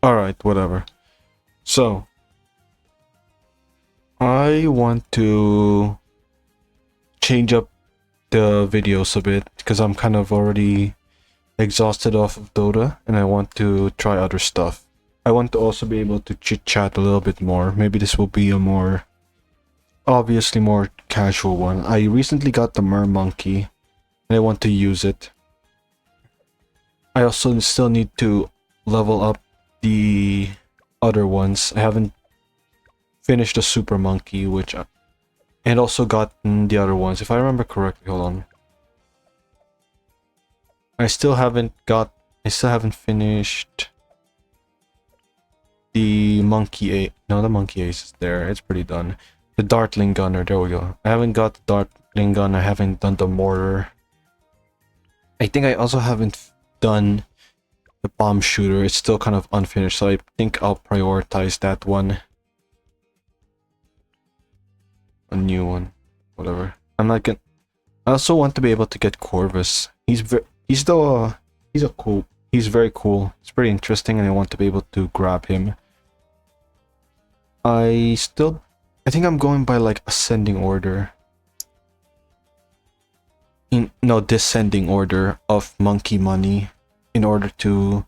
Alright, whatever. So, I want to change up the videos a bit because I'm kind of already exhausted off of Dota and I want to try other stuff. I want to also be able to chit chat a little bit more. Maybe this will be a more obviously more casual one. I recently got the monkey and I want to use it. I also still need to level up the other ones. I haven't finished the super monkey, which and also gotten the other ones. If I remember correctly, hold on. I still haven't finished the monkey A. No, the monkey ace is there. It's pretty done. The dartling gunner, there we go. I haven't got the dartling gun. I haven't done the mortar. I think I also haven't done the bomb shooter. It's still kind of unfinished, so I think I'll prioritize that one. A new one, whatever. I'm not gonna. I also want to be able to get Corvus. He's very cool. He's very cool. It's pretty interesting, and I want to be able to grab him. I think I'm going by like ascending order. No, descending order of monkey money in order to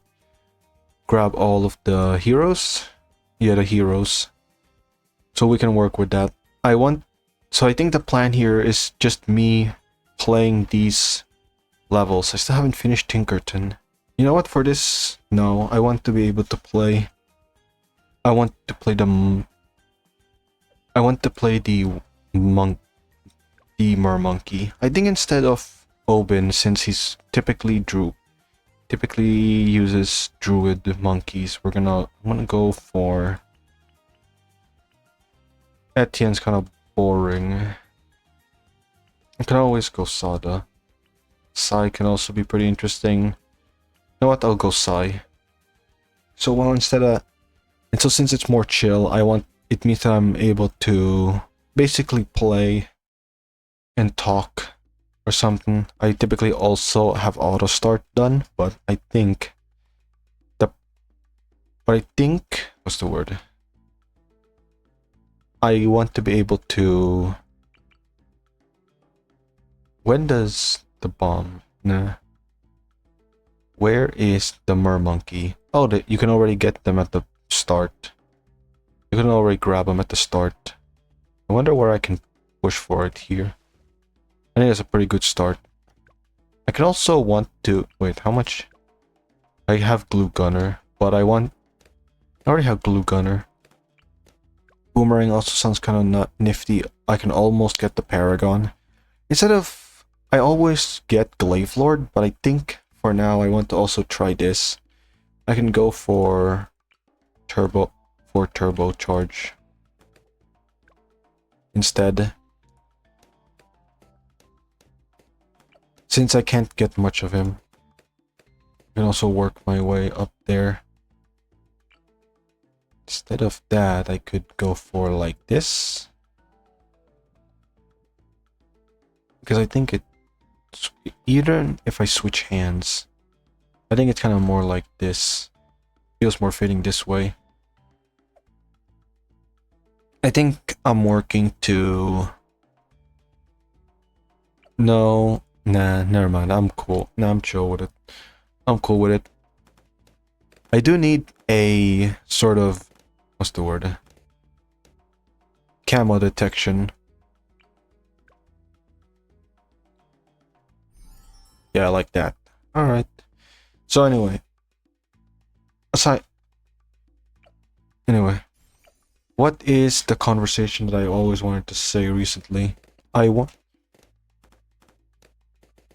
grab all of the heroes. Yeah, the heroes. So we can work with that. So I think the plan here is just me playing these levels. I still haven't finished Tinkerton. You know what, for this, no, I want to be able to play. I want to play the mermonkey. I think instead of Obin, since he's typically uses druid monkeys, I'm gonna go for Etienne's kind of boring. I can always go Sada. Sai can also be pretty interesting. You know what? I'll go Sai. So since it's more chill, it means that I'm able to basically play and talk or something. I typically also have auto start done, but I think what's the word? I want to be able to. When does the bomb? Nah. Where is the mermonkey? Oh, you can already get them at the start. You can already grab them at the start. I wonder where I can push for it here. I think it's a pretty good start. I can also want to wait. How much? I have glue gunner, but I already have glue gunner. Boomerang also sounds kind of not nifty. I can almost get the Paragon. I always get Glaive Lord, but I think for now I want to also try this. I can go for turbo charge instead. Since I can't get much of him, I can also work my way up there. Instead of that, I could go for like this. Because I think even if I switch hands, I think it's kind of more like this. Feels more fitting this way. I think I'm working to... No, nah, never mind. I'm cool. Nah, I'm chill with it. I'm cool with it. I do need a sort of... What's the word? Camo detection. Yeah, I like that. Alright. So anyway. Anyway. What is the conversation that I always wanted to say recently?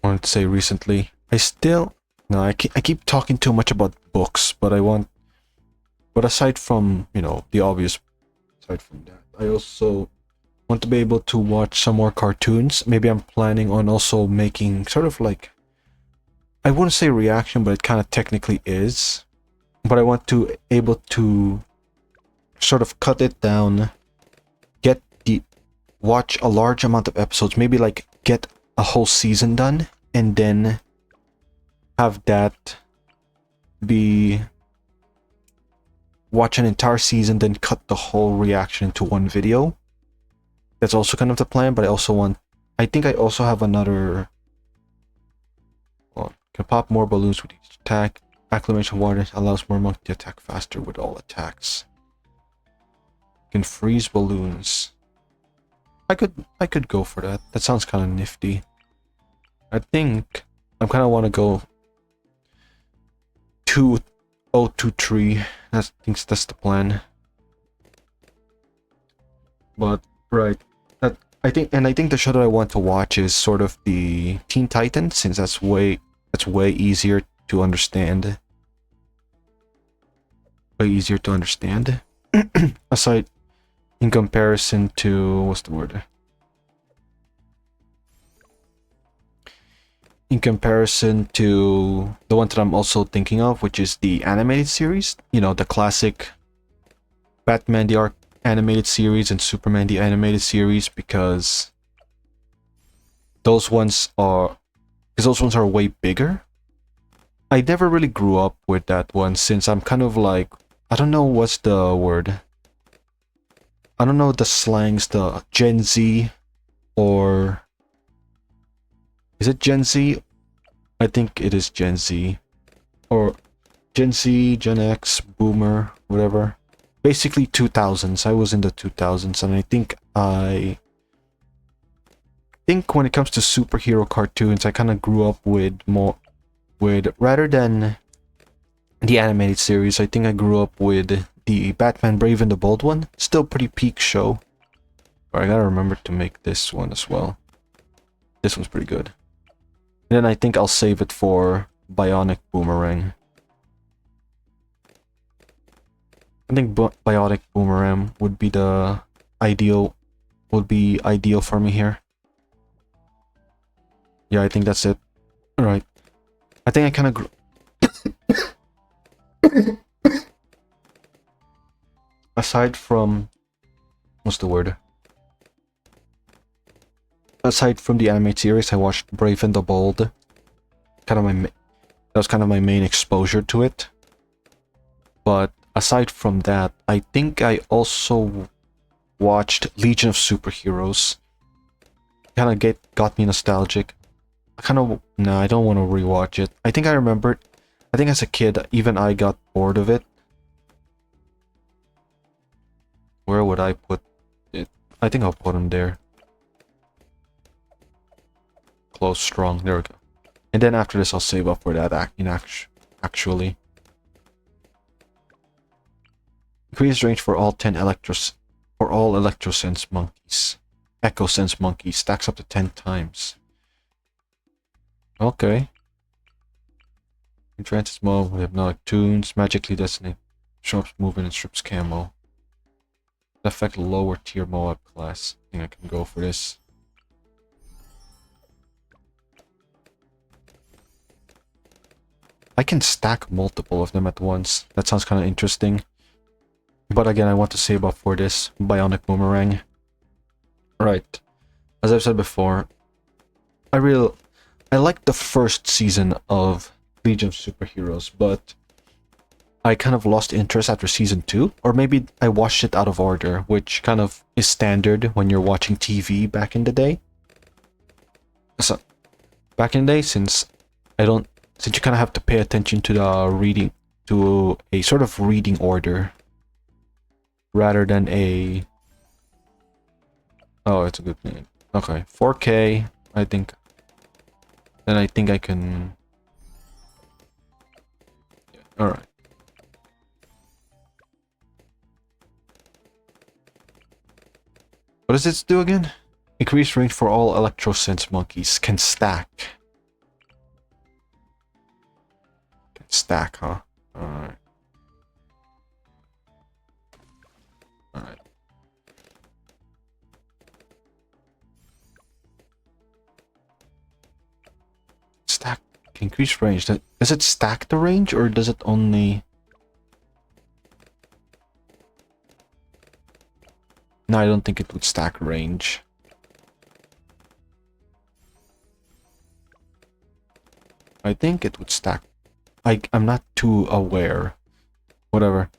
wanted to say recently. I keep talking too much about books, but aside from, the obvious, aside from that, I also want to be able to watch some more cartoons. Maybe I'm planning on also making sort of like, I wouldn't say reaction, but it kind of technically is. But I want to able to sort of cut it down, watch a large amount of episodes, maybe like get a whole season done, and then have that be watch an entire season, then cut the whole reaction into one video. That's also kind of the plan, but I think I also have another. Well, can pop more balloons with each attack. Acclimation water allows more monk to attack faster with all attacks. Can freeze balloons. I could go for that. That sounds kind of nifty. I think I kind of want to go 2023. I think that's the plan. But right, I think the show that I want to watch is sort of the Teen Titans, since that's way easier to understand. Way easier to understand. Aside, in comparison to what's the word? In comparison to the one that I'm also thinking of, which is the animated series. You know, the classic Batman the Ark animated series and Superman the animated series, because those ones are way bigger. I never really grew up with that one, since I'm kind of like, I don't know what's the word. I don't know the slangs, the Gen Z, or is it Gen Z? I think it is Gen Z, or Gen Z, Gen X, Boomer, whatever. Basically 2000s. I was in the 2000s, and I think when it comes to superhero cartoons, I kind of grew up with rather than the animated series. I think I grew up with the Batman Brave and the Bold one. Still pretty peak show. But I gotta remember to make this one as well. This one's pretty good. And then I think I'll save it for Bionic Boomerang. I think Bionic Boomerang would be ideal for me here. Yeah, I think that's it. Alright. I think I kind of aside from what's the word? Aside from the anime series, I watched Brave and the Bold. That was kind of my main exposure to it. But aside from that, I think I also watched Legion of Superheroes. Kind of got me nostalgic. I don't want to rewatch it. I think I remembered. I think as a kid, even I got bored of it. Where would I put it? I think I'll put him there. Close, strong. There we go. And then after this, I'll save up for that actually. Increase range for all 10 Electrosense monkeys. EchoSense monkeys stacks up to 10 times. Okay. Entrances mode with hypnotic tunes, magically designate sharps movement and strips camo. Affect lower tier Moab class. I think I can go for this. I can stack multiple of them at once. That sounds kind of interesting. But again, I want to save up for this Bionic Boomerang. Right. As I've said before, I like the first season of Legion of Superheroes, but I kind of lost interest after season 2, or maybe I watched it out of order, which kind of is standard when you're watching TV back in the day. So, back in the day, since you kind of have to pay attention to a sort of reading order, rather than a... Oh, it's a good thing. Okay, 4K, I think. Then I think I can... Yeah, alright. What does this do again? Increase range for all Electrosense monkeys. Can stack. Can stack, huh? Alright. Alright. Stack. Increase range. Does it stack the range, or does it only... No, I don't think it would stack range. I think it would stack. I'm not too aware. Whatever.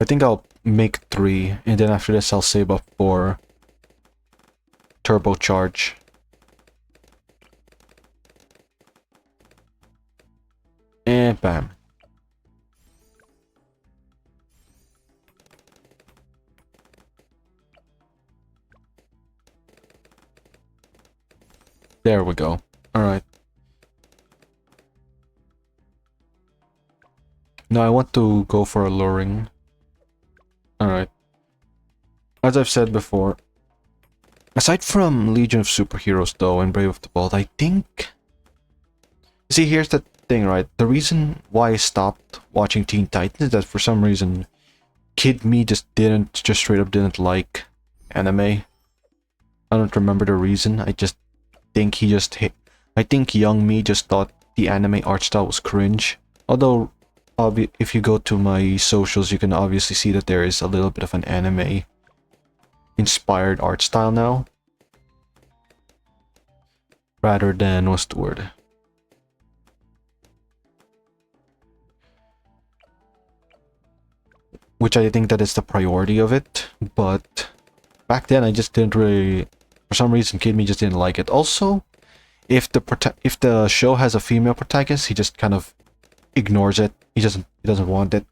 think I'll make 3, and then after this I'll save up for turbocharge. And bam. There we go. Alright. Now I want to go for a luring. Alright. As I've said before, aside from Legion of Superheroes though and Brave of the Bold, I think... See, here's the thing, right? The reason why I stopped watching Teen Titans is that for some reason Kid Me just straight up didn't like anime. I don't remember the reason. I just think he just hit... I think young me just thought the anime art style was cringe. Although, if you go to my socials, you can obviously see that there is a little bit of an anime inspired art style now. Rather than, what's the word? Which I think that is the priority of it, but back then I just didn't really, for some reason, Kid Me just didn't like it. Also, if the show has a female protagonist, he just kind of ignores it. He doesn't want it.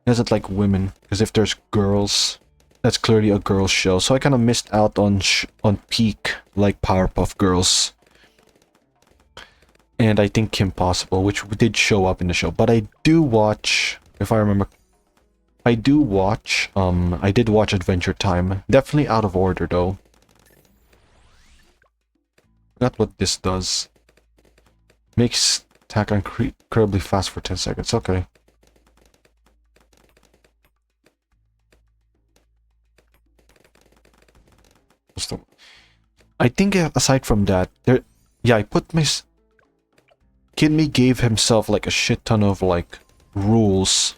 He doesn't like women, because if there's girls, that's clearly a girl's show. So I kind of missed out on peak like Powerpuff Girls, and I think Kim Possible, which did show up in the show. But I do watch, if I remember. I did watch Adventure Time. Definitely out of order though. Forgot what this does. Makes attack incredibly fast for 10 seconds. Okay. I think aside from that, yeah, I put my... Kid Me gave himself like a shit ton of like rules.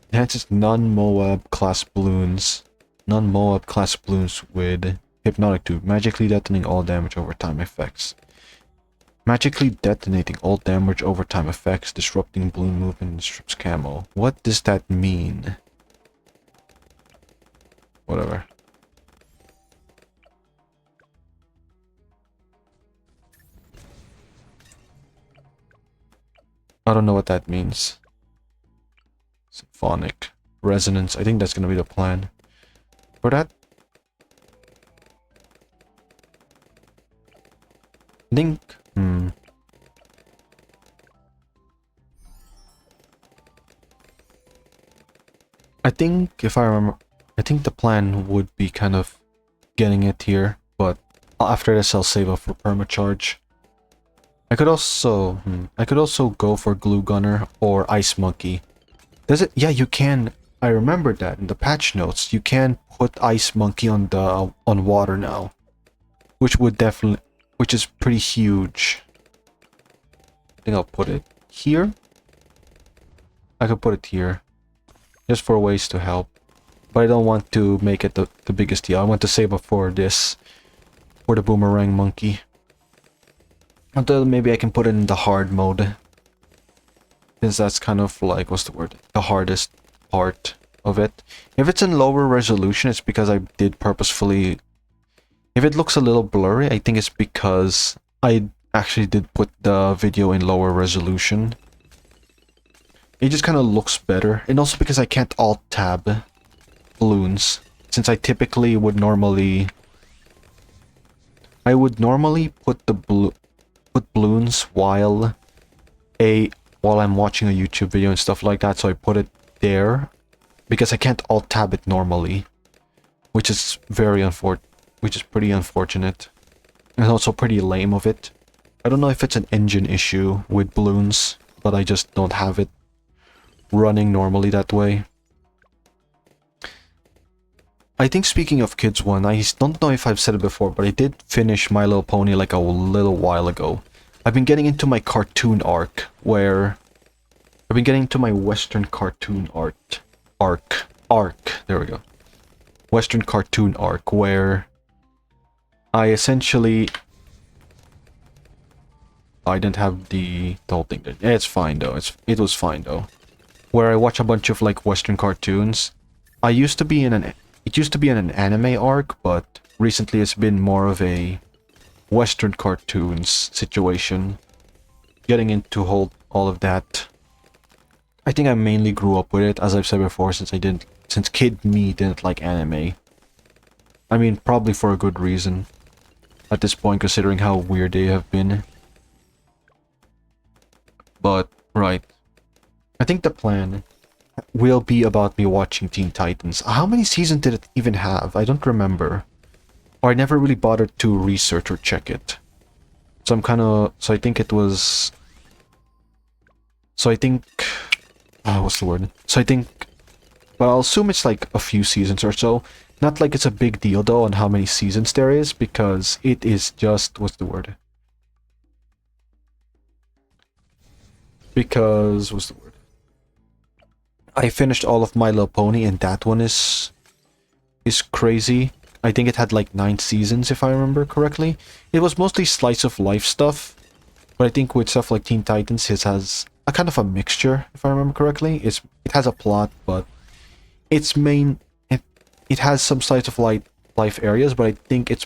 That's just non-Moab class balloons. Non-Moab class balloons with Hypnotic Tube. Magically detonating all damage over time effects. Magically detonating all damage over time effects. Disrupting balloon movement and strips camo. What does that mean? Whatever. I don't know what that means. Symphonic resonance. I think that's gonna be the plan for that. I think I think if I remember, I think the plan would be kind of getting it here, but after this I'll save up for permacharge. I could also go for Glue Gunner or Ice Monkey. Does it? Yeah, you can. I remember that in the patch notes. You can put Ice Monkey on water now, which is pretty huge. I think I'll put it here. I could put it here, just for ways to help. But I don't want to make it the biggest deal. I want to save up for this, for the Boomerang Monkey. Until maybe I can put it in the hard mode. Since that's kind of like, what's the word? The hardest part of it. If it's in lower resolution, it's because I did purposefully... If it looks a little blurry, I think it's because I actually did put the video in lower resolution. It just kind of looks better. And also because I can't alt-tab balloons. Since I typically would normally... I would normally put balloons while I'm watching a YouTube video and stuff like that, so I put it there because I can't alt tab it normally, which is pretty unfortunate and also pretty lame of it. I don't know if it's an engine issue with balloons, but I just don't have it running normally that way. I think speaking of Kids One, I don't know if I've said it before, but I did finish My Little Pony like a little while ago. I've been getting into my cartoon arc, where... I've been getting into my Western cartoon arc. There we go. Western cartoon arc, where... I essentially... I didn't have the whole thing there. Yeah, it's fine though. It was fine though. where I watch a bunch of like Western cartoons. I used to be in an it used to be in an anime arc, but recently it's been more of a Western cartoons situation. Getting into all of that. I think I mainly grew up with it, as I've said before, since kid me didn't like anime. I mean, probably for a good reason. At this point, considering how weird they have been. But, right. I think the plan will be about me watching Teen Titans. How many seasons did it even have? I don't remember. Or I never really bothered to research or check it. So I'm kind of... So I think it was... So I think... what's the word? So I think... Well, I'll assume it's like a few seasons or so. Not like it's a big deal though on how many seasons there is, because it is just... What's the word? Because... What's the word? I finished all of My Little Pony, and that one is crazy. I think it had like 9 seasons, if I remember correctly. It was mostly slice of life stuff, but I think with stuff like Teen Titans, it has a kind of a mixture, if I remember correctly. It has a plot, but it has some slice of life areas, but I think it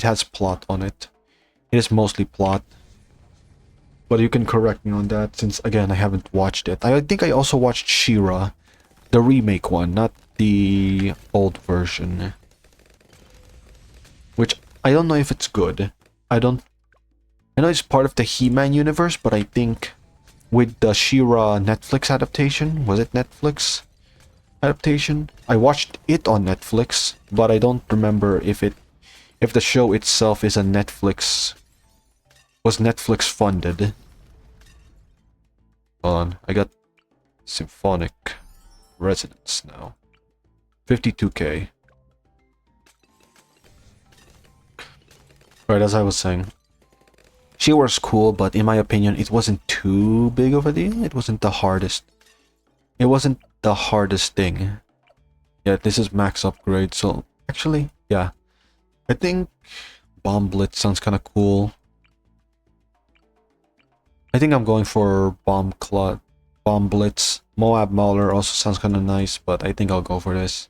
has plot on it. It is mostly plot. But you can correct me on that, since again I haven't watched it. I think I also watched She-Ra, the remake one, not the old version. Which I don't know if it's good. I know it's part of the He-Man universe, but I think with the She-Ra Netflix adaptation, was it Netflix adaptation? I watched it on Netflix, but I don't remember if the show itself is was Netflix funded. Hold on, I got Symphonic Resonance now. 52k. Right, as I was saying. She was cool, but in my opinion, it wasn't too big of a deal. It wasn't the hardest. It wasn't the hardest thing. Yeah, this is max upgrade, so actually, yeah. I think Bomb Blitz sounds kind of cool. I think I'm going for Bomb Blitz. Moab Mauler also sounds kind of nice, but I think I'll go for this.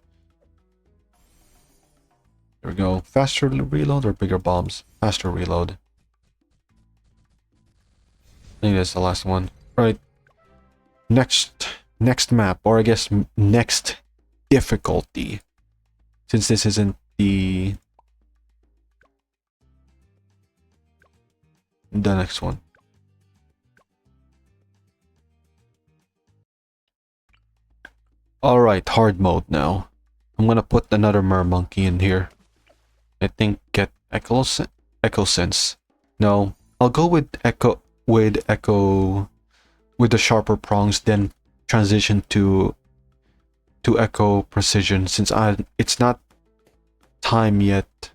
There we go. Faster reload or bigger bombs? Faster reload. I think that's the last one. Right. Next map, or I guess next difficulty. Since this isn't the next one. Alright, hard mode now. I'm gonna put another Mermonkey in here. I think get Echo Sense. No, I'll go with Echo with the sharper prongs, then transition to Echo Precision, since it's not time yet.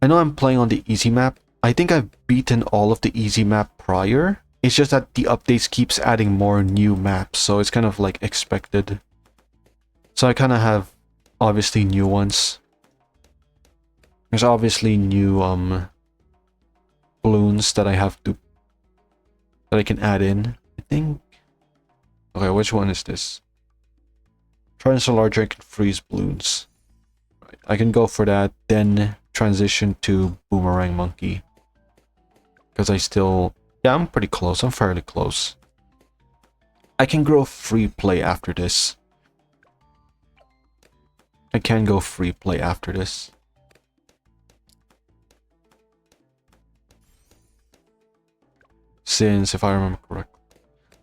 I know I'm playing on the easy map. I think I've beaten all of the easy map prior. It's just that the updates keeps adding more new maps, so it's kind of like expected. So I kind of have obviously new ones. There's obviously new balloons that I can add in. I think. Okay, which one is this? Try and so larger I can freeze balloons. Right, I can go for that, then transition to Boomerang Monkey. Because yeah, I'm pretty close. I'm fairly close. I can grow free play after this. I can go free play after this. Since, if I remember correctly.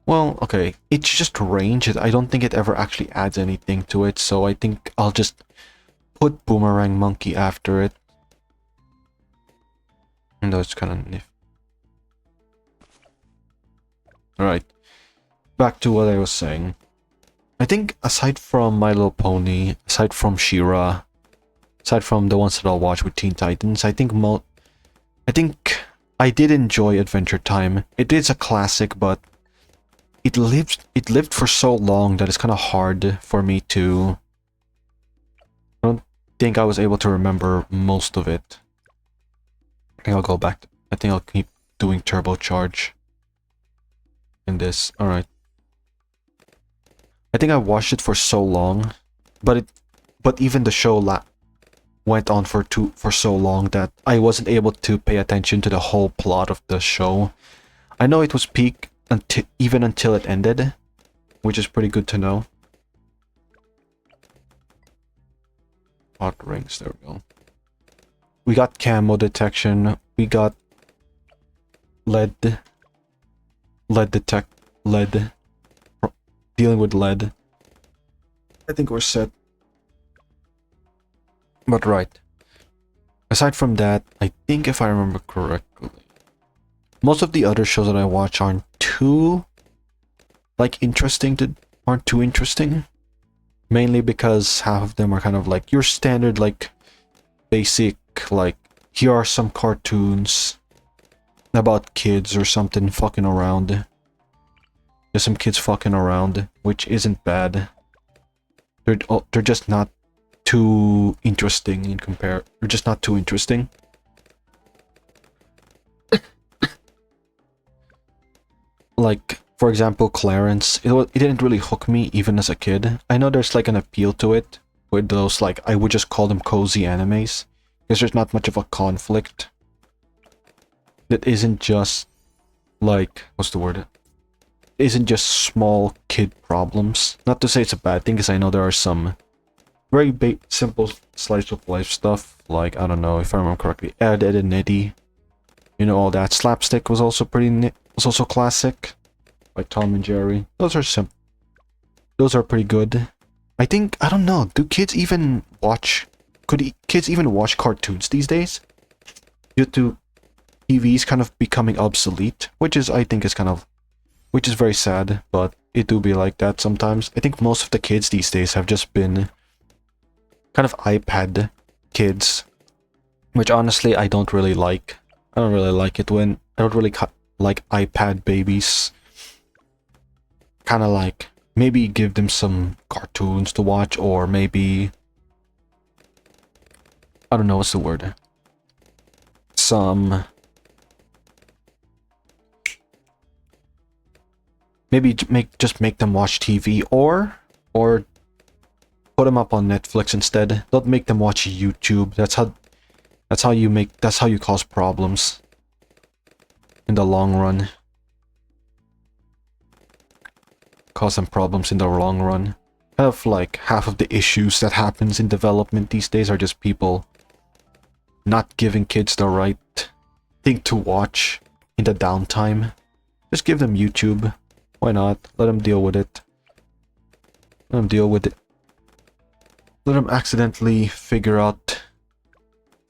Well, okay, it's just range. I don't think it ever actually adds anything to it, so I think I'll just put Boomerang Monkey after it. And that's kind of nifty. Alright, back to what I was saying. I think aside from My Little Pony, aside from She-Ra, aside from the ones that I'll watch with Teen Titans, I think I did enjoy Adventure Time. It is a classic, but it lived for so long that it's kind of hard for me to... I don't think I was able to remember most of it. I think I'll go back. I think I'll keep doing turbocharge in this. Alright. I think I watched it for so long, but even the show went on for so long that I wasn't able to pay attention to the whole plot of the show. I know it was peak until it ended, which is pretty good to know. Hot rings, there we go. We got camo detection. We got lead dealing with lead. I think we're set. But right. Aside from that, I think if I remember correctly, most of the other shows that I watch aren't too aren't too interesting. Mainly because half of them are kind of like your standard basic here are some cartoons about kids or something fucking around. There's some kids fucking around, which isn't bad. They're just not too interesting They're just not too interesting. Like, for example, Clarence, it didn't really hook me even as a kid. I know there's like an appeal to it with those I would just call them cozy animes, because there's not much of a conflict. That isn't just what's the word? It isn't just small kid problems. Not to say it's a bad thing, because I know there are some very simple slice of life stuff, I don't know if I remember correctly, Ed, Edd and Eddy. You know, all that. Slapstick was also classic. Like Tom and Jerry. Those are pretty good. I don't know, do kids even watch... Could kids even watch cartoons these days? Due to TV's kind of becoming obsolete, which is very sad, but it do be like that sometimes. I think most of the kids these days have just been kind of iPad kids, which honestly I don't really like. I don't really like it when... I don't really like iPad babies. Kind of maybe give them some cartoons to watch, or maybe... I don't know, what's the word? Maybe just make them watch TV, or put them up on Netflix instead. Don't make them watch YouTube. That's how you cause problems in the long run. Cause them problems in the long run. Kind of half of the issues that happens in development these days are just people not giving kids the right thing to watch in the downtime. Just give them YouTube. Why not? Let them deal with it. Let them deal with it. Let them accidentally figure out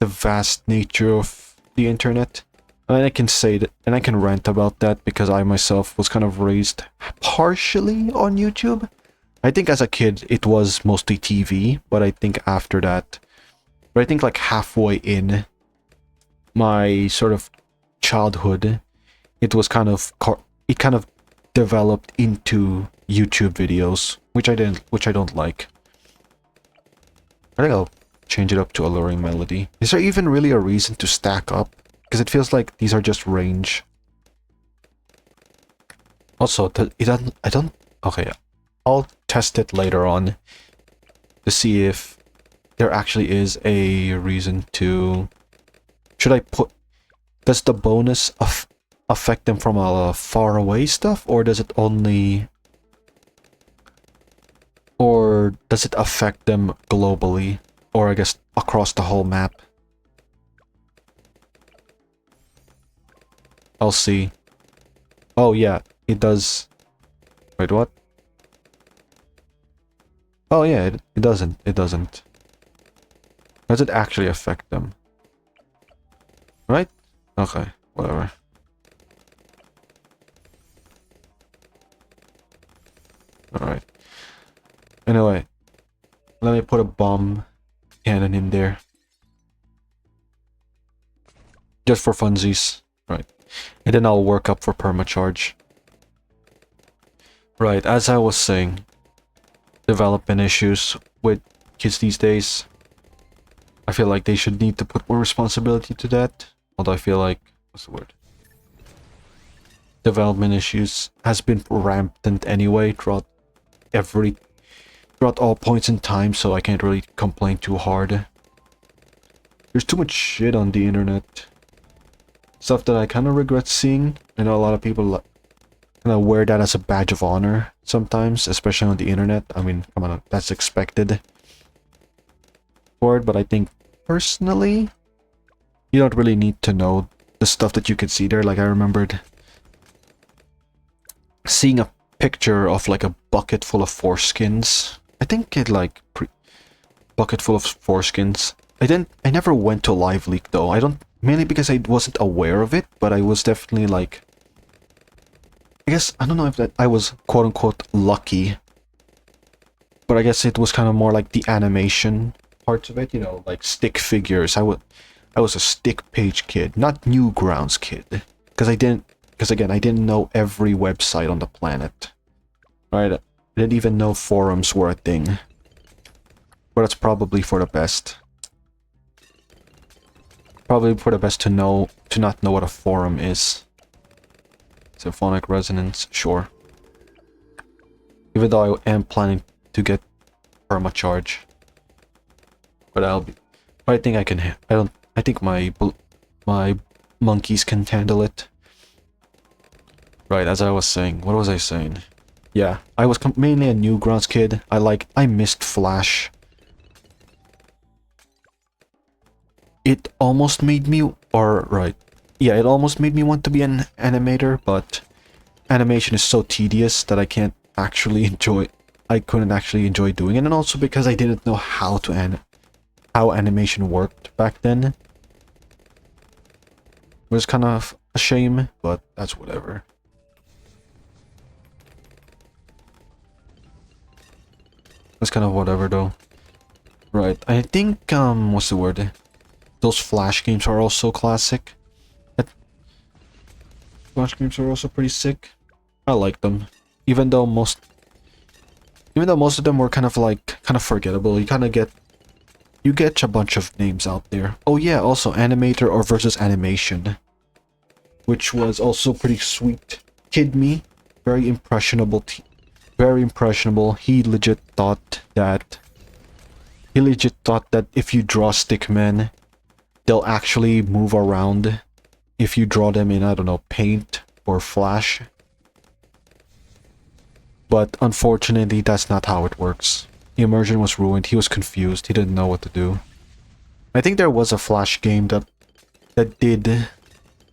the vast nature of the internet. And I can say that, and I can rant about that because I myself was kind of raised partially on YouTube. I think as a kid it was mostly TV, but I think after that, but I think halfway in my sort of childhood, it was kind of developed into YouTube videos, which I don't like. I think I'll change it up to Alluring Melody. Is there even really a reason to stack up? Because it feels like these are just range. Also, okay, I'll test it later on to see if there actually is a reason to... Does the bonus affect them from a far away stuff, or does it only... Or does it affect them globally? Or I guess across the whole map? I'll see. Oh yeah, it does. Wait, what? Oh yeah, it doesn't. It doesn't. Does it actually affect them? Right? Okay, whatever. Alright. Anyway, let me put a bomb cannon in there. Just for funsies. Right. And then I'll work up for permacharge. Right, as I was saying, development issues with kids these days. I feel like they should need to put more responsibility to that. Although I feel like, what's the word? Development issues has been rampant anyway throughout throughout all points in time, so I can't really complain too hard. There's too much shit on the internet. Stuff that I kind of regret seeing. I know a lot of people kind of wear that as a badge of honor sometimes, especially on the internet. I mean, come on, that's expected for it, but I think personally, you don't really need to know the stuff that you can see there. Like, I remembered seeing a picture of like a bucket full of foreskins. I think it like bucket full of foreskins. I never went to Live Leak though. Mainly because I wasn't aware of it, but I was definitely like, I guess, I don't know if that I was quote unquote lucky, but I guess it was kind of more like the animation parts of it, you know, like stick figures. I was a stick page kid, not Newgrounds kid, because again, I didn't know every website on the planet. Right? I didn't even know forums were a thing. But it's probably for the best. Probably for the best to not know what a forum is. Symphonic resonance, sure. Even though I am planning to get permacharge. But I think I can, I think my monkeys can handle it. Right, as I was saying, what was I saying? Yeah, I was mainly a Newgrounds kid. I missed Flash. It almost made me, it almost made me want to be an animator, but animation is so tedious that I couldn't actually enjoy doing it, and also because I didn't know how animation worked back then. It was kind of a shame, but that's whatever. That's kind of whatever though. Right, I think, what's the word? Those Flash games are also classic. Flash games are also pretty sick. I like them. Even though most of them were kind of forgettable, you get a bunch of names out there. Oh yeah, also Animator or versus Animation, which was also pretty sweet. Kid Me, very impressionable. Very impressionable. He legit thought that if you draw stickmen, they'll actually move around if you draw them in, I don't know, Paint or Flash. But unfortunately, that's not how it works. Immersion was ruined. He was confused. He didn't know what to do. I think there was a Flash game that did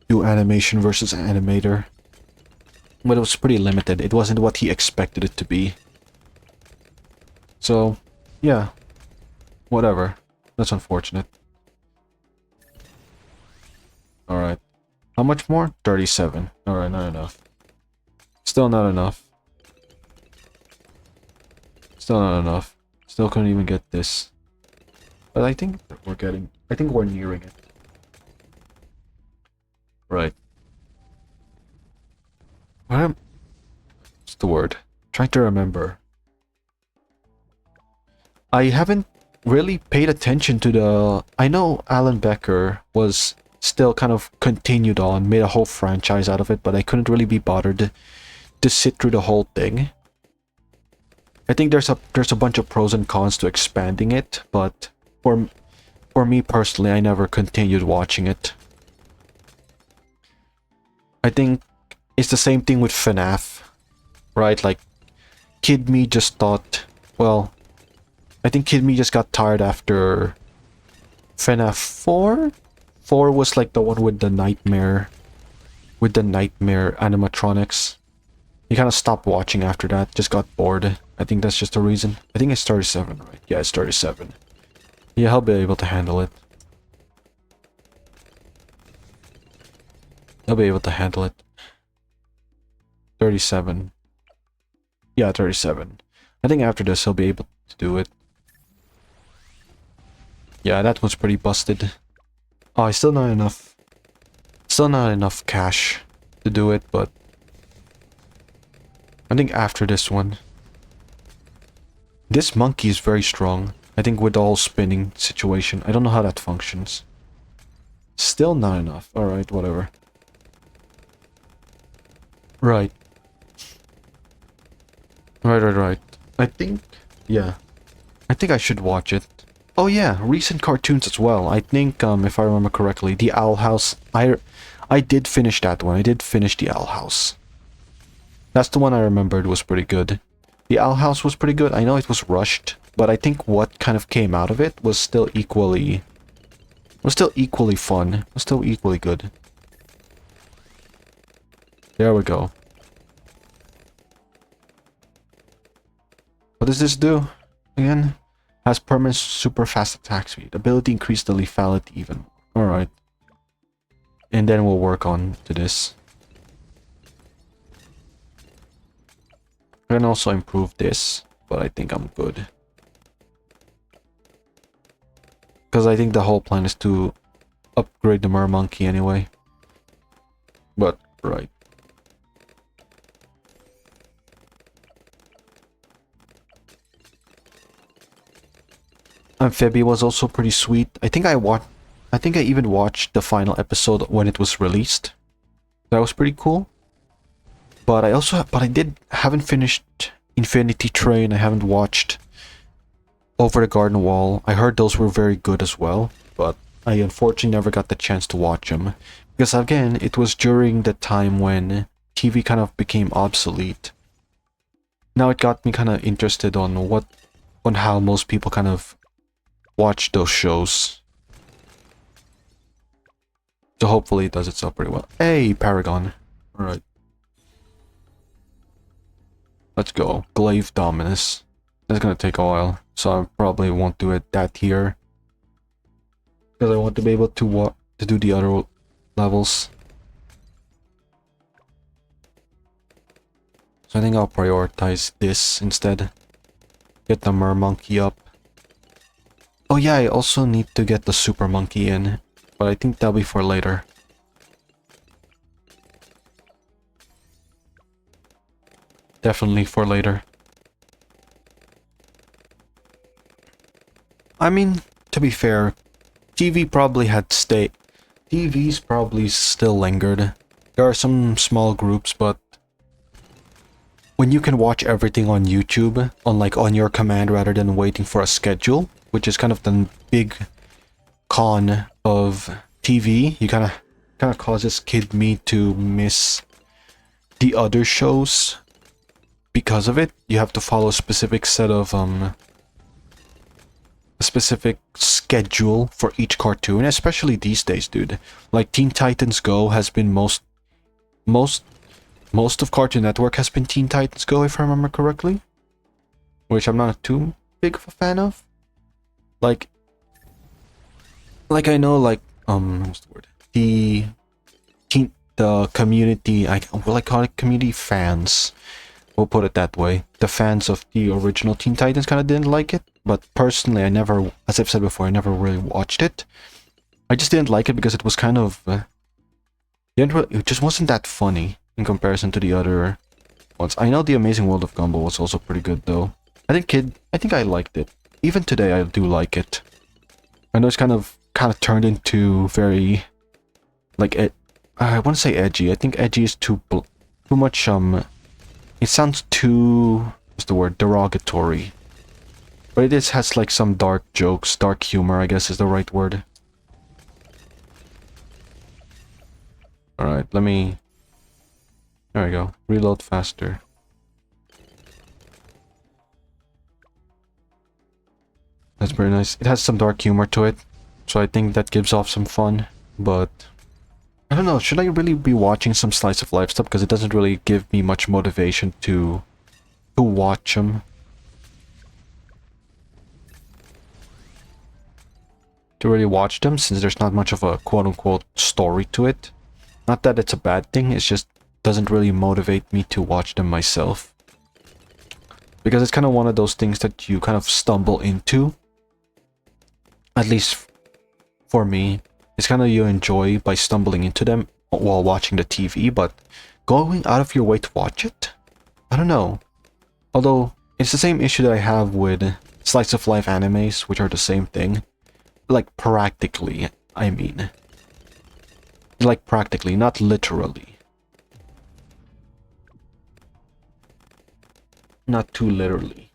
do animation versus animator, but it was pretty limited. It wasn't what he expected it to be. So, yeah. Whatever. That's unfortunate. Alright. How much more? 37. Alright, not enough. Still not enough. Still not enough. Still couldn't even get this. But I think we're nearing it. Right. What's the word? Trying to remember. I haven't really paid attention to the... I know Alan Becker was still kind of continued on, made a whole franchise out of it, but I couldn't really be bothered to sit through the whole thing. I think there's a bunch of pros and cons to expanding it, but for me personally, I never continued watching it. I think it's the same thing with FNAF, right? Like, Kid Me just thought, well, I think Kid Me just got tired after FNAF 4? 4 was like the one with the nightmare animatronics. He kind of stopped watching after that, just got bored. I think that's just the reason. I think it's 37, right? Yeah, it's 37. Yeah, he'll be able to handle it. He'll be able to handle it. 37. Yeah, 37. I think after this he'll be able to do it. Yeah, that one's pretty busted. Oh, still not enough. Still not enough cash to do it, but I think after this one. This monkey is very strong. I think with the whole spinning situation. I don't know how that functions. Still not enough. Alright, whatever. Right. Right. I think, yeah, I think I should watch it. Oh yeah, recent cartoons as well. I think, if I remember correctly, the Owl House. I did finish that one. I did finish the Owl House. That's the one I remembered was pretty good. The Owl House was pretty good. I know it was rushed, but I think what kind of came out of it was still equally fun. Was still equally good. There we go. What does this do again? Has permanent super fast attack speed. Ability increase the lethality even. Alright. And then we'll work on to this. I can also improve this, but I think I'm good. Because I think the whole plan is to upgrade the mermonkey anyway. But, right. Amphibi was also pretty sweet. I think I even watched the final episode when it was released. That was pretty cool. But haven't finished Infinity Train. I haven't watched Over the Garden Wall. I heard those were very good as well, but I unfortunately never got the chance to watch them. Because again, it was during the time when TV kind of became obsolete. Now it got me kind of interested on how most people kind of watch those shows. So hopefully it does its job pretty well. Hey, Paragon. Alright. Let's go. Glaive Dominus. That's gonna take a while, so I probably won't do that here. Because I want to be able to do the other levels. So I think I'll prioritize this instead. Get the mermonkey up. Oh yeah, I also need to get the super monkey in, but I think that'll be for later. Definitely for later. I mean, to be fair, TV's probably still lingered. There are some small groups, but when you can watch everything on YouTube, on your command rather than waiting for a schedule, which is kind of the big con of TV, you kind of causes kid me to miss the other shows. Because of it, you have to follow a specific set of a specific schedule for each cartoon, especially these days, dude. Like Teen Titans Go has been most of Cartoon Network has been Teen Titans Go, if I remember correctly, which I'm not too big of a fan of. Like I know, what's the word? The community, call it community fans. We'll put it that way. The fans of the original Teen Titans kind of didn't like it, but personally, as I've said before, I never really watched it. I just didn't like it because it was kind of, it just wasn't that funny in comparison to the other ones. I know The Amazing World of Gumball was also pretty good though. I think I liked it. Even today, I do like it. I know it's kind of turned into very, I want to say edgy. I think edgy is too much, it sounds too, what's the word, derogatory. But it has some dark jokes, dark humor, I guess is the right word. Alright, there we go. Reload faster. That's pretty nice. It has some dark humor to it, so I think that gives off some fun, but I don't know, should I really be watching some slice of life stuff? Because it doesn't really give me much motivation to watch them. To really watch them, since there's not much of a quote-unquote story to it. Not that it's a bad thing, it just doesn't really motivate me to watch them myself. Because it's kind of one of those things that you kind of stumble into. At least for me. It's kind of you enjoy by stumbling into them while watching the TV, but going out of your way to watch it? I don't know. Although, it's the same issue that I have with slice of life animes, which are the same thing. Like, practically, I mean. Like, practically, not literally. Not too literally.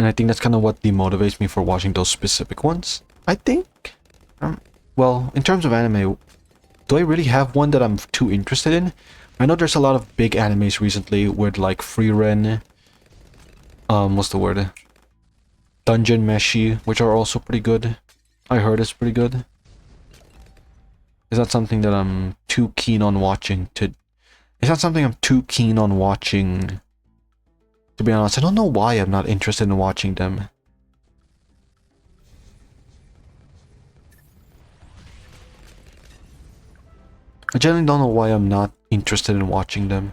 And I think that's kind of what demotivates me for watching those specific ones. I think, well, in terms of anime, do I really have one that I'm too interested in? I know there's a lot of big animes recently with like Free Ren, what's the word? Dungeon Meshi, which are also pretty good. I heard it's pretty good. Is that something that I'm too keen on watching to... It's not something I'm too keen on watching. To be honest, I don't know why I'm not interested in watching them. I generally don't know why I'm not interested in watching them.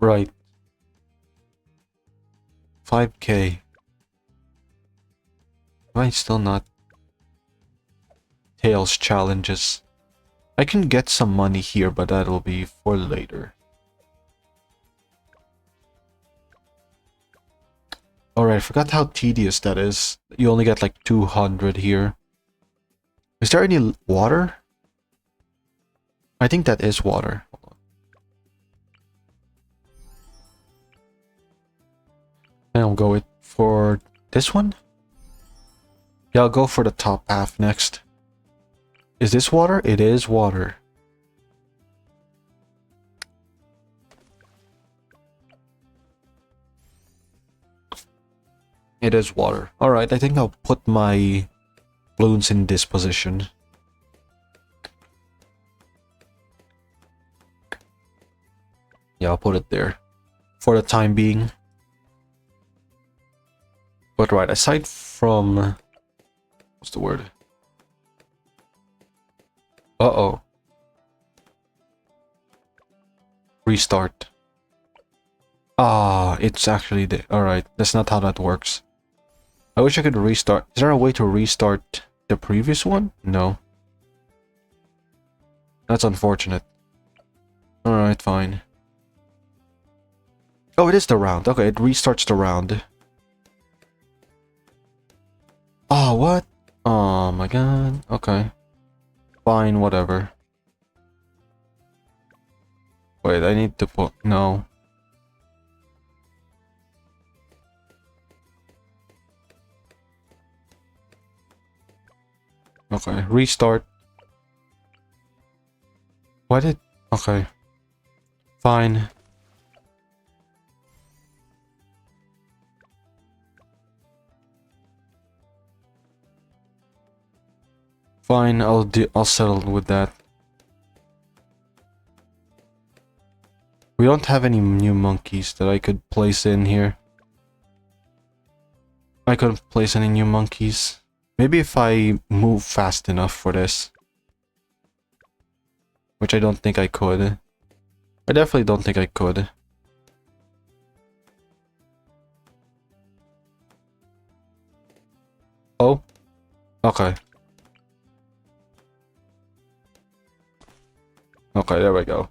Right. 5K. Why still not? Tails challenges. I can get some money here, but that'll be for later. Alright, I forgot how tedious that is. You only get like 200 here. Is there any water? I think that is water. Hold on. And I'll go for this one? Yeah, I'll go for the top half next. Is this water? It is water. It is water. Alright, I think I'll put my balloons in this position. Yeah, I'll put it there. For the time being. But right, aside from... What's the word? Uh-oh. Restart. Ah, it's actually the... Alright, that's not how that works. I wish I could restart. Is there a way to restart the previous one? No. That's unfortunate. Alright, fine. Oh, it is the round. Okay, it restarts the round. Oh, what? Oh my god. Okay. Fine, whatever. Wait, I need to put... No. Okay, restart. Why did... Okay. Fine. Fine, I'll settle with that. We don't have any new monkeys that I could place in here. I couldn't place any new monkeys. Maybe if I move fast enough for this. Which I don't think I could. I definitely don't think I could. Oh? Okay. Okay, there we go.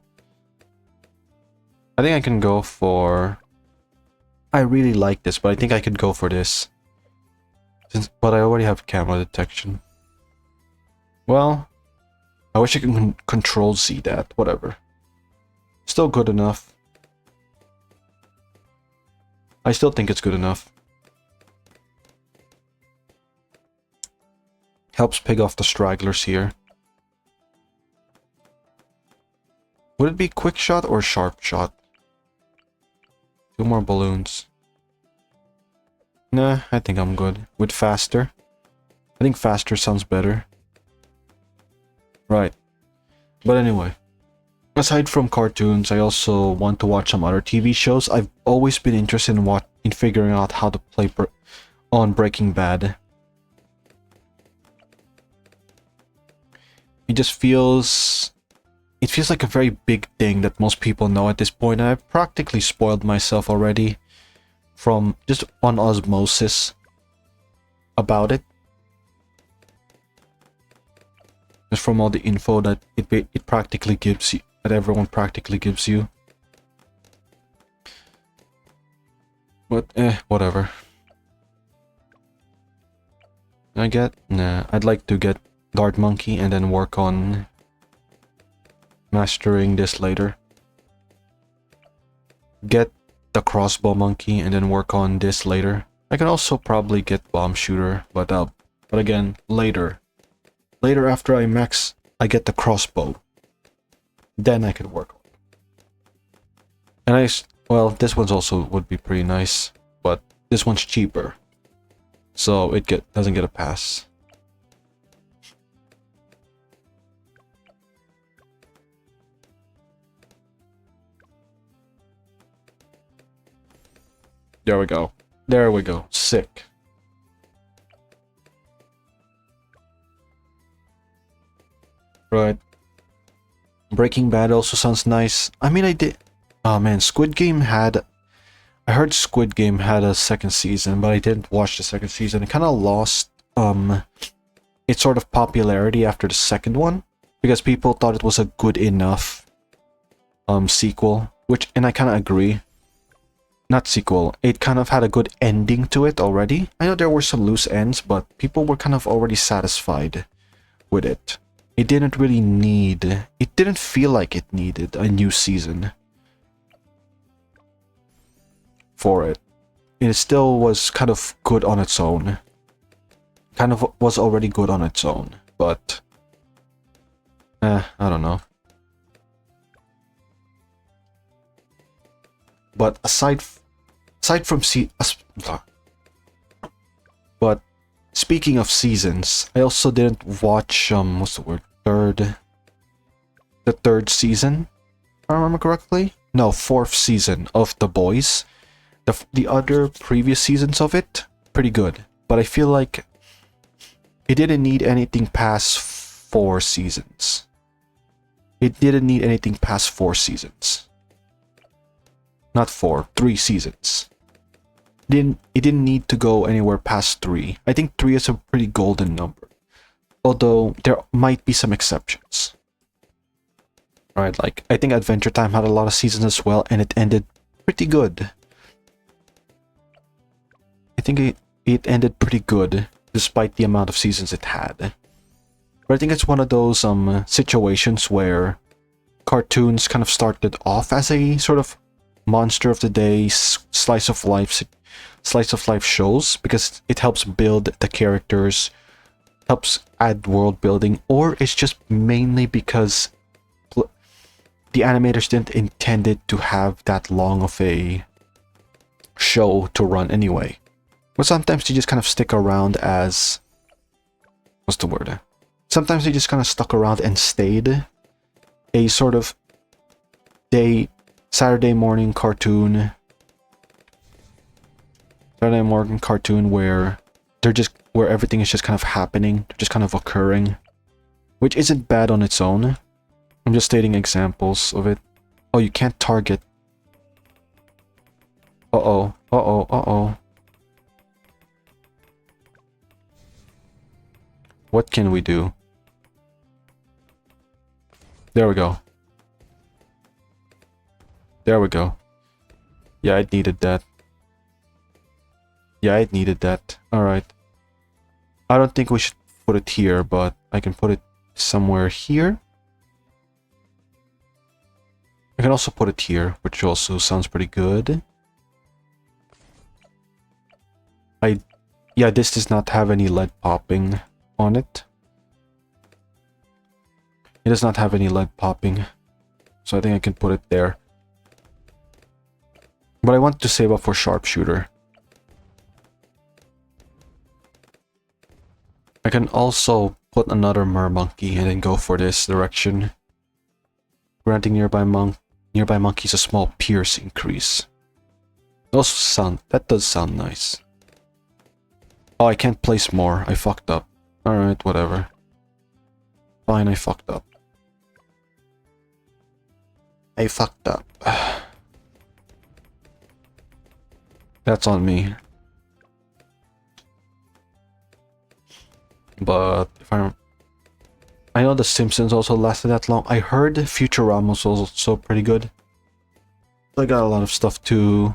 I think I can go for... I really like this, but I think I could go for this. But I already have camera detection. Well, I wish I could control Z that. Whatever. Still good enough. I still think it's good enough. Helps pig off the stragglers here. Would it be quick shot or sharp shot? 2 more balloons. Nah, I think I'm good. With faster. I think faster sounds better. Right. But anyway. Aside from cartoons, I also want to watch some other TV shows. I've always been interested in figuring out how to play on Breaking Bad. It just feels... It feels like a very big thing that most people know at this point, and I've practically spoiled myself already from just on osmosis about it. Just from all the info that it practically gives you, that everyone practically gives you. But whatever. I'd like to get Guard Monkey and then work on mastering this later. Get the crossbow monkey and then work on this later. I can also probably get bomb shooter, but again, later. Later after I get the crossbow. Then I could work on it. And well, this one's also would be pretty nice, but this one's cheaper. So it doesn't get a pass. There we go. There we go. Sick. Right. Breaking Bad also sounds nice. I mean, I did... Oh man, Squid Game had... I heard Squid Game had a second season, but I didn't watch the second season. It kind of lost its sort of popularity after the second one, because people thought it was a good enough sequel, and I kind of agree. Not sequel, it kind of had a good ending to it already. I know there were some loose ends, but people were kind of already satisfied with it. It didn't really need... It didn't feel like it needed a new season for it. It still was kind of good on its own. Kind of was already good on its own, but... I don't know. But aside from but speaking of seasons, I also didn't watch what's the word? The third season, if I remember correctly. No, fourth season of The Boys. The other previous seasons of it, pretty good. But I feel like it didn't need anything past 4 seasons. It didn't need anything past 4 seasons. Not 4, 3 seasons. It didn't need to go anywhere past 3. I think 3 is a pretty golden number. Although there might be some exceptions. Right, like I think Adventure Time had a lot of seasons as well, and it ended pretty good. I think it ended pretty good despite the amount of seasons it had. But I think it's one of those situations where cartoons kind of started off as a sort of monster of the day, slice of life shows, because it helps build the characters, helps add world building, or it's just mainly because the animators didn't intend it to have that long of a show to run anyway. But sometimes they just kind of stick around as... What's the word? Sometimes they just kind of stuck around and stayed a sort of Saturday morning cartoon where where everything is just kind of happening, just kind of occurring, which isn't bad on its own. I'm just stating examples of it. Oh, you can't target. Uh-oh, uh-oh, uh-oh. What can we do? There we go. There we go. Yeah, it needed that. Yeah, it needed that. Alright. I don't think we should put it here, but I can put it somewhere here. I can also put it here, which also sounds pretty good. Yeah, this does not have any lead popping on it. It does not have any lead popping, so I think I can put it there. But I want to save up for sharpshooter. I can also put another mermonkey and then go for this direction, granting nearby monkeys a small pierce increase. That does sound nice. Oh, I can't place more. I fucked up. Alright, whatever. Fine, I fucked up. I fucked up. That's on me. But if I know The Simpsons also lasted that long. I heard Futurama was also pretty good. I got a lot of stuff to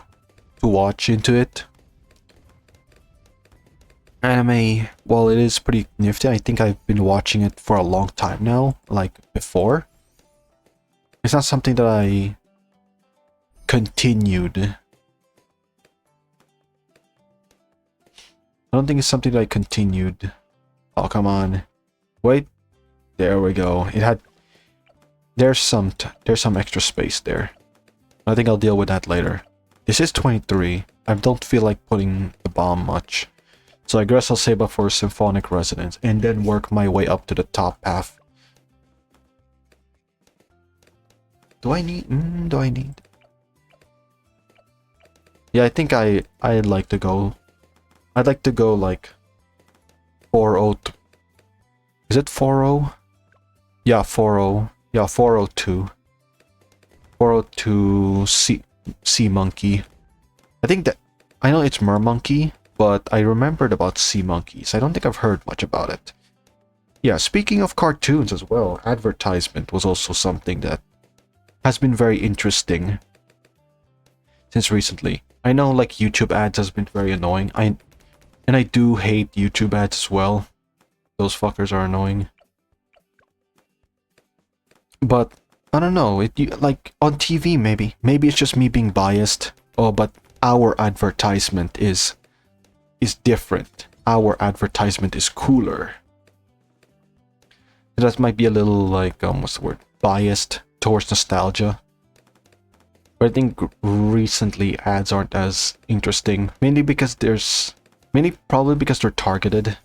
watch into it. Anime, well, it is pretty nifty. I think I've been watching it for a long time now, like before. It's not something that I continued I don't think it's something that I continued. Oh, come on. Wait. There we go. It had... There's some extra space there. I think I'll deal with that later. This is 23. I don't feel like putting the bomb much. So I guess I'll save up for Symphonic Resonance and then work my way up to the top half. Do I need... do I need... Yeah, I think I'd like to go... I'd like to go like... 4-0... Is it 4-0? Yeah, 4-0. Yeah, 402. 402 sea monkey. I think that... I know it's mermonkey, but I remembered about sea monkeys. I don't think I've heard much about it. Yeah, speaking of cartoons as well, advertisement was also something that has been very interesting since recently. I know like YouTube ads has been very annoying. And I do hate YouTube ads as well. Those fuckers are annoying. But I don't know, like on TV maybe it's just me being biased. Oh, but our advertisement is different. Our advertisement is cooler. That might be a little like what's the word? Biased towards nostalgia. But I think recently ads aren't as interesting, mainly because probably because they're targeted.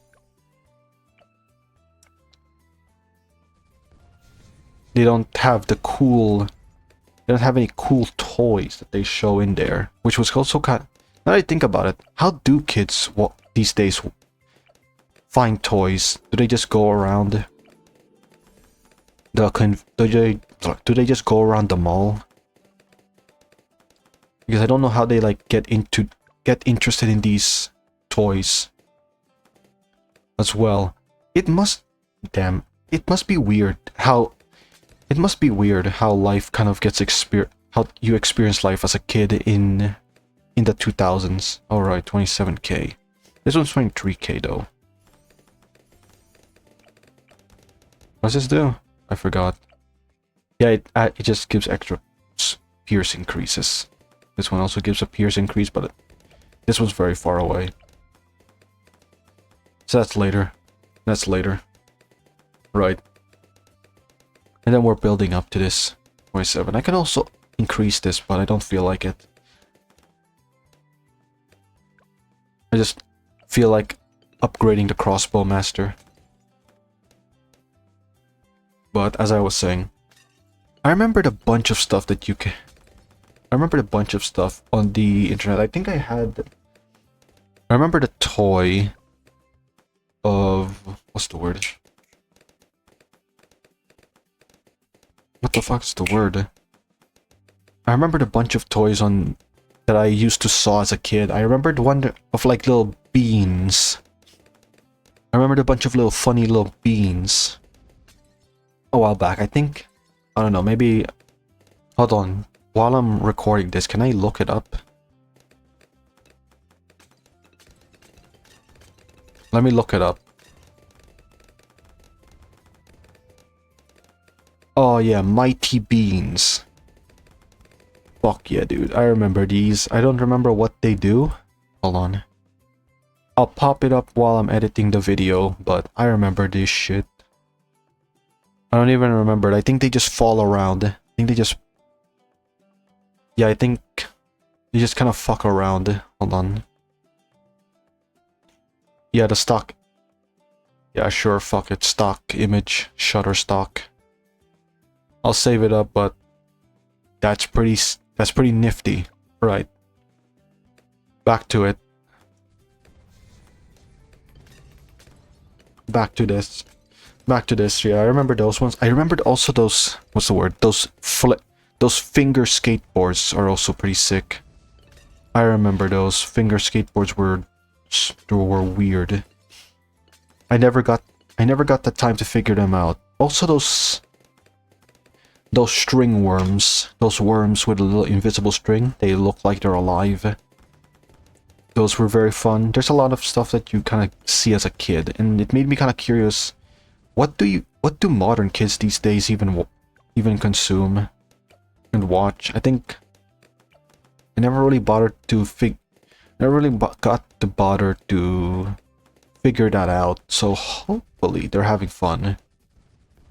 They don't have the cool... They don't have any cool toys that they show in there, which was also kind of... Now that I think about it, how do kids these days find toys? Do they just go around do they just go around the mall? Because I don't know how they like get interested in these toys as well. It must be weird how life kind of gets how you experience life as a kid in the 2000s. All right, 27k. This one's 23k though. What's this do? I forgot. Yeah, it just gives extra pierce increases. This one also gives a pierce increase, but this one's very far away. So that's later. That's later. Right. And then we're building up to this 27. I can also increase this, but I don't feel like it. I just feel like upgrading the crossbow master. But as I was saying, I remembered a bunch of stuff that you can... I remembered a bunch of stuff on the internet. I think I had... I remember the toy of... What's the word? What the fuck's the word? I remembered a bunch of toys on that I used to saw as a kid. I remembered one of like little beans. I remembered a bunch of little funny little beans a while back. I think, I don't know, maybe, hold on, while I'm recording this, can I look it up? Let me look it up. Oh yeah, Mighty Beans. Fuck yeah, dude. I remember these. I don't remember what they do. Hold on. I'll pop it up while I'm editing the video, but I remember this shit. I don't even remember it. I think they just fall around. I think they just... Yeah, I think they just kind of fuck around. Hold on. Yeah, the stock... Yeah, sure, fuck it. Stock image. Shutterstock. I'll save it up, but... That's pretty nifty. Right. Back to it. Back to this. Back to this, yeah, I remember those ones. I remembered also those, what's the word? Those finger skateboards are also pretty sick. I remember those finger skateboards were weird. I never got the time to figure them out. Also those string worms, those worms with a little invisible string, they look like they're alive. Those were very fun. There's a lot of stuff that you kind of see as a kid, and it made me kind of curious. What do modern kids these days even consume and watch? I think I never really bothered to got to bother to figure that out. So hopefully they're having fun.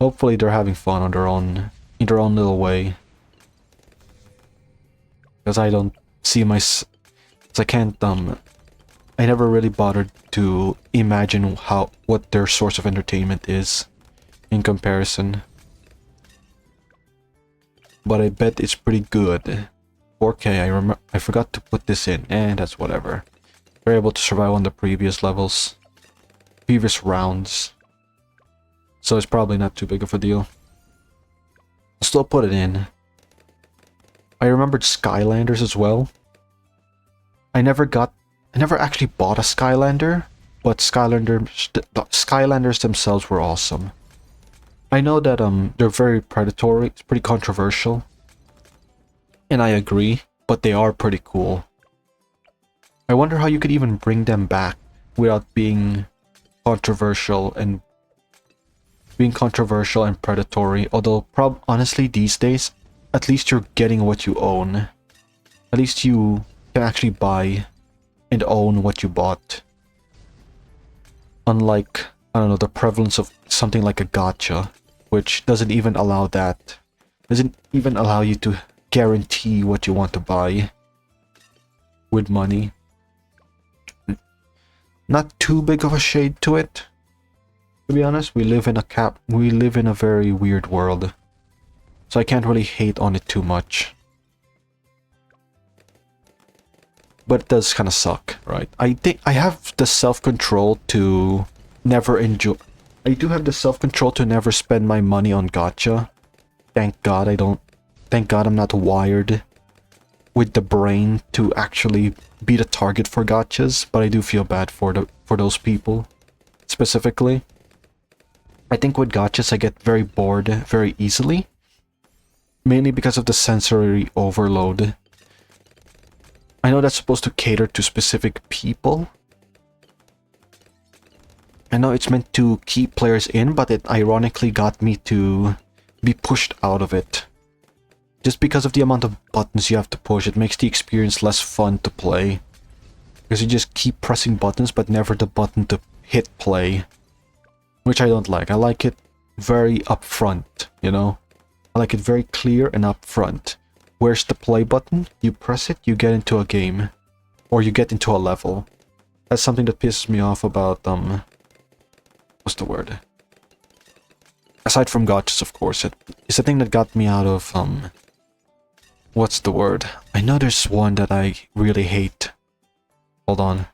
Hopefully they're having fun on their own, in their own little way. Because I don't see my... I can't, I never really bothered to imagine what their source of entertainment is in comparison. But I bet it's pretty good. 4K, I forgot to put this in, and that's whatever. We're able to survive on the previous levels, previous rounds. So it's probably not too big of a deal. I'll still put it in. I remembered Skylanders as well. I never actually bought a Skylander, but Skylanders themselves were awesome. I know that they're very predatory, it's pretty controversial. And I agree, but they are pretty cool. I wonder how you could even bring them back without being controversial and predatory. Although honestly these days, at least you're getting what you own. At least you can actually buy and own what you bought. Unlike, I don't know, the prevalence of something like a gacha, which doesn't even allow that. Doesn't even allow you to guarantee what you want to buy with money. Not too big of a shade to it. To be honest, we live in a very weird world. So I can't really hate on it too much. But it does kind of suck, right? I think I have the self-control to never enjoy... I do have the self-control to never spend my money on gacha. Thank God I don't... Thank God I'm not wired with the brain to actually be the target for gachas, but I do feel bad for those people specifically. I think with gachas I get very bored very easily, mainly because of the sensory overload. I know that's supposed to cater to specific people. I know it's meant to keep players in, but it ironically got me to be pushed out of it. Just because of the amount of buttons you have to push, it makes the experience less fun to play. Because you just keep pressing buttons, but never the button to hit play. Which I don't like. I like it very upfront, you know? I like it very clear and upfront. Where's the play button? You press it, you get into a game. Or you get into a level. That's something that pisses me off about, what's the word? Aside from gachas, of course, it's the thing that got me out of, what's the word? I know there's one that I really hate. Hold on.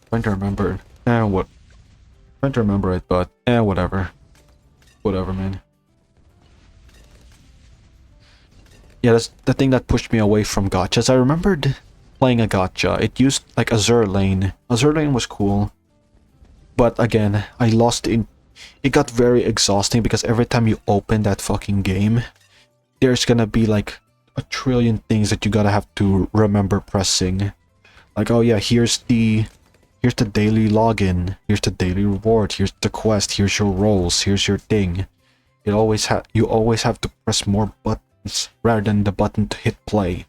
Trying to remember. Trying to remember it, but whatever. Whatever, man. Yeah, that's the thing that pushed me away from gachas. I remembered playing a gacha. It used like Azur Lane. Azur Lane was cool. But again, I lost in... It got very exhausting because every time you open that fucking game, there's gonna be like a trillion things that you gotta have to remember pressing. Like, oh yeah, here's the daily login, here's the daily reward, here's the quest, here's your roles, here's your thing. You always have to press more buttons rather than the button to hit play.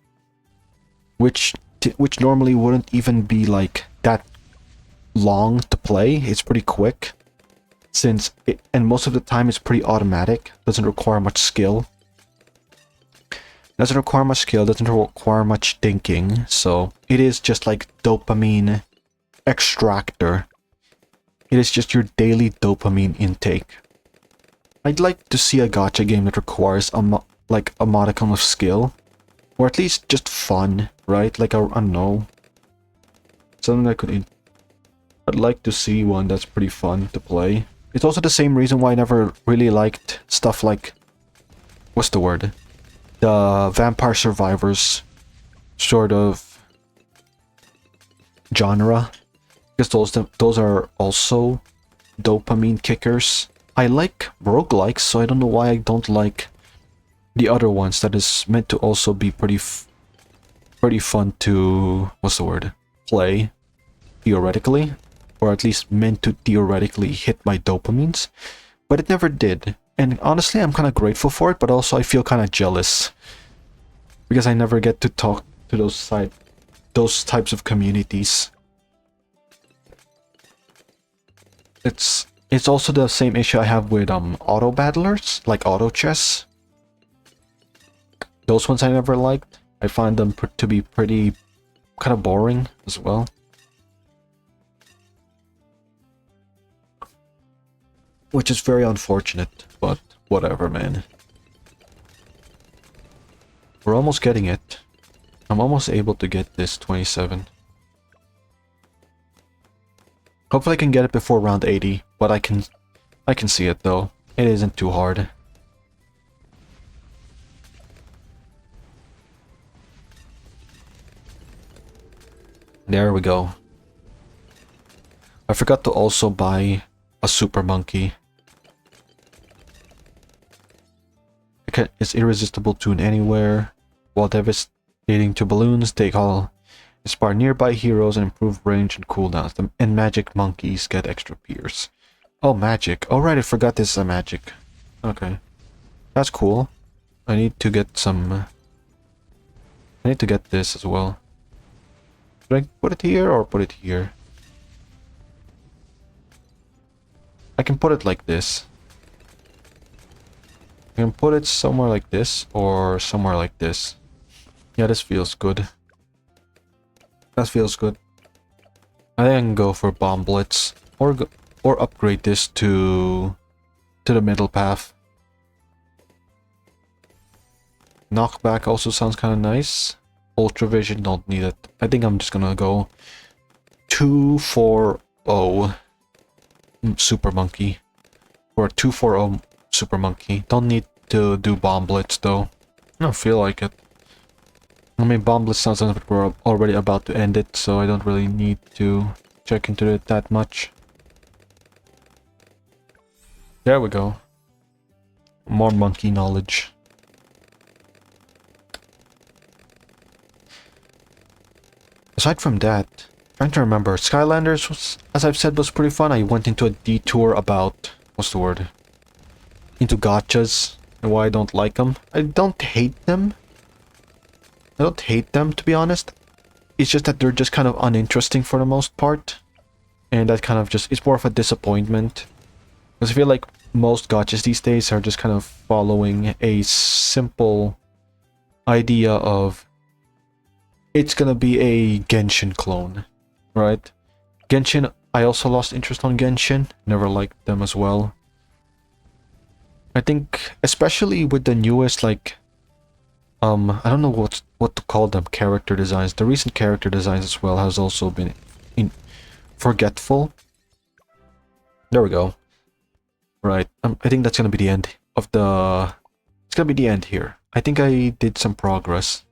Which normally wouldn't even be like that long to play. It's pretty quick. And most of the time it's pretty automatic, doesn't require much skill. Doesn't require much thinking, so it is just like dopamine extractor. It is just your daily dopamine intake. I'd like to see a gacha game that requires a modicum of skill, or at least just fun, right? Like I don't know, something that I'd like to see one that's pretty fun to play. It's also the same reason why I never really liked stuff like, what's the word? The Vampire Survivors sort of genre. Because those are also dopamine kickers. I like roguelikes, so I don't know why I don't like the other ones that is meant to also be pretty fun to, what's the word? Play, theoretically. Or at least meant to theoretically hit my dopamines, but it never did. And honestly, I'm kind of grateful for it, but also I feel kind of jealous because I never get to talk to those types of communities. It's also the same issue I have with auto battlers, like auto chess. Those ones I never liked. I find them to be pretty kind of boring as well. Which is very unfortunate, but whatever, man. We're almost getting it. I'm almost able to get this 27. Hopefully I can get it before round 80, but I can see it though. It isn't too hard. There we go. I forgot to also buy a super monkey. It's irresistible tune anywhere. While devastating to balloons, they all inspire nearby heroes and improve range and cooldowns. And magic monkeys get extra pierce. Oh, magic. Oh, right, I forgot this is a magic. Okay. That's cool. I need to get some... I need to get this as well. Should I put it here or put it here? I can put it like this. I can put it somewhere like this or somewhere like this. Yeah, this feels good. That feels good. I think I can go for bomb blitz or upgrade this to the middle path. Knockback also sounds kind of nice. Ultra vision, don't need it. I think I'm just gonna go 240 super monkey or 240 super monkey. Don't need to do bomb blitz though. I don't feel like it. I mean, bomb blitz sounds like we're already about to end it, so I don't really need to check into it that much. There we go. More monkey knowledge. Aside from that, trying to remember, Skylanders was, as I've said, was pretty fun. I went into a detour about, what's the word? Into gachas and why I don't like them. I don't hate them. I don't hate them, to be honest. It's just that they're just kind of uninteresting for the most part. And that kind of just, it's more of a disappointment. Because I feel like most gachas these days are just kind of following a simple idea of it's gonna be a Genshin clone, right? Genshin, I also lost interest on Genshin. Never liked them as well. I think, especially with the newest, like, I don't know what to call them, character designs. The recent character designs as well has also been forgetful. There we go. Right, I think that's gonna be the end of the... It's gonna be the end here. I think I did some progress.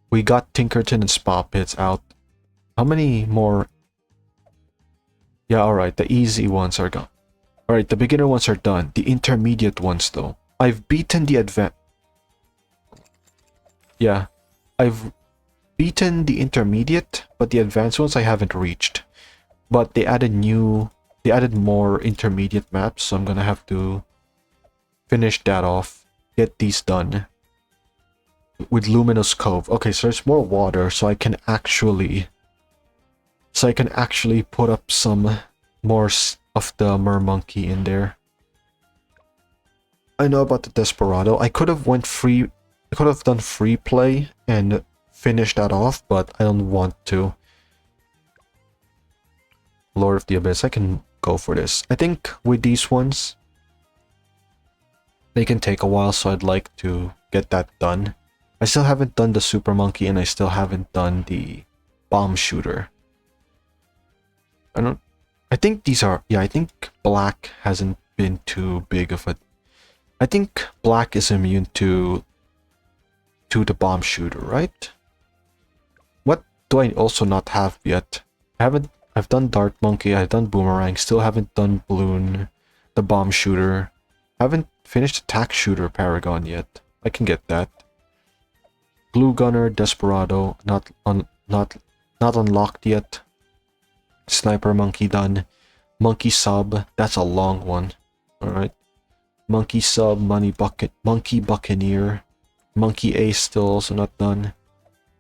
We got Tinkerton and Spa Pits out. How many more? Yeah, alright, the easy ones are gone. Alright, the beginner ones are done. The intermediate ones, though. I've beaten the Yeah, I've beaten the intermediate, but the advanced ones I haven't reached. But they added more intermediate maps, so I'm gonna have to finish that off. Get these done. With Luminous Cove. Okay, so there's more water, so I can actually put up some more of the mermonkey in there. I know about the Desperado. I could have done free play and finished that off, but I don't want to. Lord of the Abyss, I can go for this. I think with these ones, they can take a while, so I'd like to get that done. I still haven't done the Super Monkey, and I still haven't done the Bomb Shooter. I think these are... Yeah, I think Black hasn't been too big of a... I think Black is immune to the Bomb Shooter, right? What do I also not have yet? I've done Dart Monkey, I've done Boomerang, still haven't done Bloon, the Bomb Shooter. Haven't finished Attack Shooter Paragon yet. I can get that. Glue Gunner, Desperado, not unlocked yet. Sniper Monkey done. Monkey Sub, that's a long one. Alright. Monkey Sub, Monkey Buccaneer. Monkey Ace still also not done.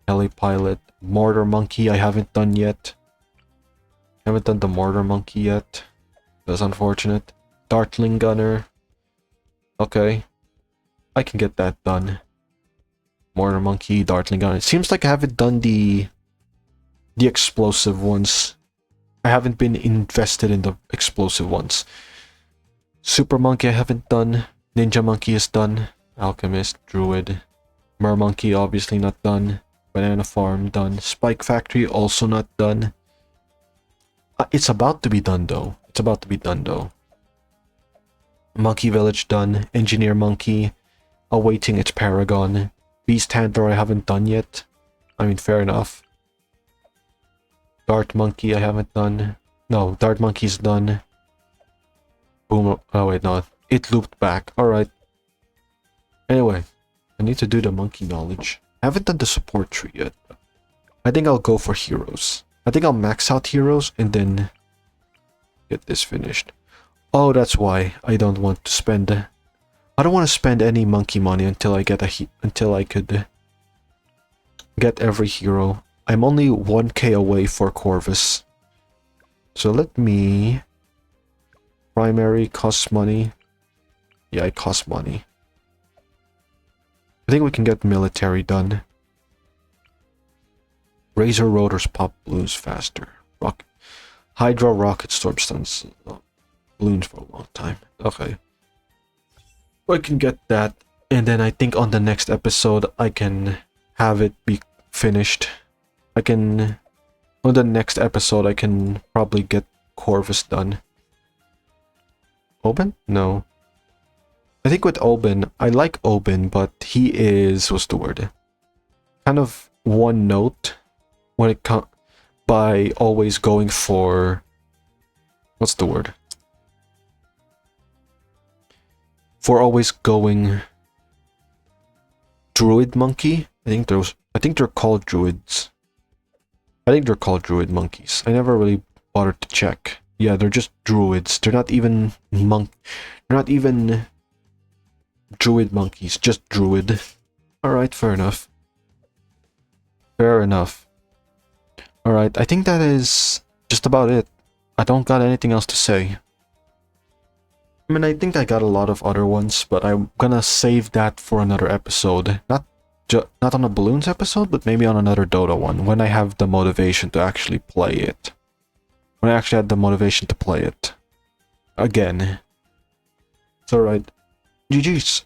Heli pilot. Mortar monkey I haven't done yet. Haven't done the mortar monkey yet. That's unfortunate. Dartling gunner. Okay. I can get that done. Mortar monkey, dartling gunner. It seems like I haven't done the explosive ones. I haven't been invested in the explosive ones. Super monkey I haven't done. Ninja monkey is done. Alchemist, druid. Mermonkey obviously not done. Banana farm done. Spike factory also not done. It's about to be done though. It's about to be done though. Monkey village done. Engineer monkey. Awaiting its paragon. Beast handler I haven't done yet. I mean, fair enough. Dart monkey I haven't done. No, dart monkey's done. Boom. Oh wait, no. It looped back. Alright. Anyway, I need to do the monkey knowledge. I haven't done the support tree yet. I think I'll go for heroes. I think I'll max out heroes and then get this finished. Oh, that's why I don't want to spend. I don't want to spend any monkey money until I get until I could get every hero. I'm only 1k away for Corvus. So let me primary costs money. Yeah, it costs money. I think we can get military done. Razor rotors pop balloons faster. Hydra rocket storm stuns balloons for a long time. Okay. I can get that, and then I think on the next episode I can have it be finished. On the next episode I can probably get Corvus done. Oben? No. I think with Oben, I like Oben, but he is, what's the word? Kind of one note when it comes by always going for, what's the word? For always going druid monkey. I think they're called druids. I think they're called druid monkeys. I never really bothered to check. Yeah, they're just druids. They're not even they're not even druid monkeys, just druid. Alright, fair enough. Fair enough. Alright, I think that is just about it. I don't got anything else to say. I mean, I think I got a lot of other ones, but I'm gonna save that for another episode. Not on a Bloons episode, but maybe on another Dota one, when I have the motivation to actually play it. When I actually had the motivation to play it. Again. It's alright. GG's.